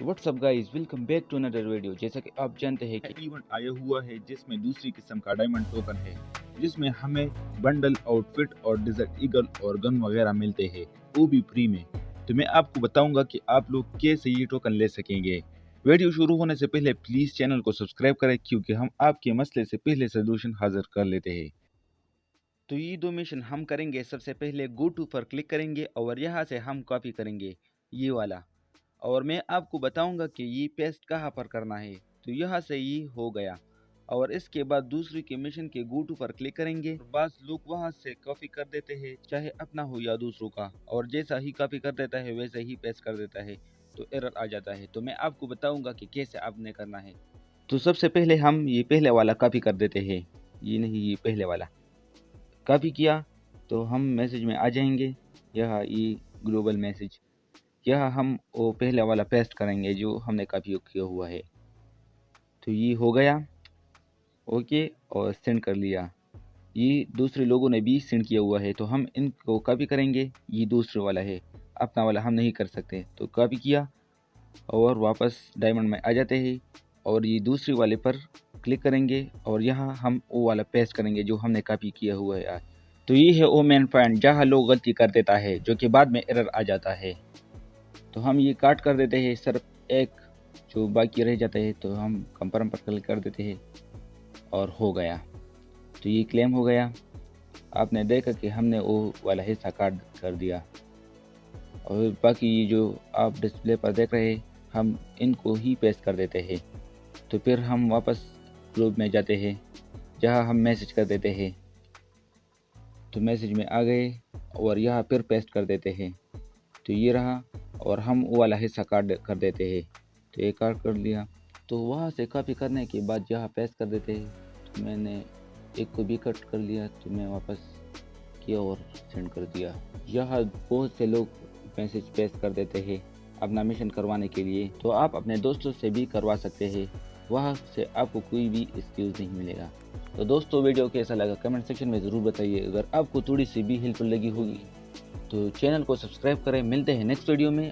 WhatsApp guys, welcome back to another video. जैसा कि आप जानते हैं कि इवेंट आया हुआ है जिसमें दूसरी किस्म का डायमंड टोकन है, जिसमें हमें बंडल, आउटफिट और डिजर्ट ईगल और गन वगैरह मिलते हैं, वो भी फ्री में। तो मैं आपको बताऊंगा कि आप लोग कैसे ये टोकन ले सकेंगे। वीडियो शुरू होने से पहले प्लीज चैनल को सब्सक्राइब करें, क्योंकि हम आपके मसले से पहले सोल्यूशन हाजिर कर लेते हैं। तो ये दो मिशन हम करेंगे। सबसे पहले गो टू पर क्लिक करेंगे और यहाँ से हम कॉपी करेंगे ये वाला, और मैं आपको बताऊंगा कि ये पेस्ट कहाँ पर करना है। तो यहाँ से ये हो गया, और इसके बाद दूसरी के मिशन के गो टू पर क्लिक करेंगे। बस लोग वहाँ से कॉपी कर देते हैं, चाहे अपना हो या दूसरों का, और जैसा ही कॉपी कर देता है वैसे ही पेस्ट कर देता है, तो एरर आ जाता है। तो मैं आपको बताऊंगा कि कैसे आपने करना है। तो सबसे पहले हम ये पहले वाला कॉपी कर देते हैं, ये नहीं, ये पहले वाला कॉपी किया। तो हम मैसेज में आ जाएंगे, यह ये ग्लोबल मैसेज, यह हम वो पहले वाला पेस्ट करेंगे जो हमने कॉपी किया हुआ है। तो ये हो गया ओके, और सेंड कर लिया। ये दूसरे लोगों ने भी सेंड किया हुआ है, तो हम इनको कॉपी करेंगे। ये दूसरे वाला है, अपना वाला हम नहीं कर सकते। तो कॉपी किया और वापस डायमंड में आ जाते हैं, और ये दूसरे वाले पर क्लिक करेंगे और यहाँ हम वो वाला पेस्ट करेंगे जो हमने कॉपी किया हुआ है। तो ये है वो मेन पॉइंट जहाँ लोग गलती कर देता है, जो कि बाद में एरर आ जाता है। तो हम ये काट कर देते हैं, सिर्फ एक जो बाकी रह जाता है तो हम कंफर्म पर क्लिक कर देते हैं और हो गया। तो ये क्लेम हो गया। आपने देखा कि हमने वो वाला हिस्सा काट कर दिया, और बाकी ये जो आप डिस्प्ले पर देख रहे हैं हम इनको ही पेस्ट कर देते हैं। तो फिर हम वापस ग्रुप में जाते हैं जहाँ हम मैसेज कर देते हैं। तो मैसेज में आ गए और यहाँ फिर पेस्ट कर देते हैं। तो ये रहा, और हम वो वाला हिस्सा काट कर देते हैं। तो ये काट कर लिया। तो वहाँ से कॉपी करने के बाद यहाँ पेस्ट कर देते हैं। तो मैंने एक को भी कट कर लिया, तो मैं वापस किया और सेंड कर दिया। यहाँ बहुत से लोग मैसेज पेस्ट कर देते हैं अपना मिशन करवाने के लिए, तो आप अपने दोस्तों से भी करवा सकते हैं, वहाँ से आपको कोई भी एक्सक्यूज़ नहीं मिलेगा। तो दोस्तों, वीडियो कैसा लगा कमेंट सेक्शन में ज़रूर बताइए। अगर आपको थोड़ी सी भी हेल्पफुल लगी होगी तो चैनल को सब्सक्राइब करें। मिलते हैं नेक्स्ट वीडियो में।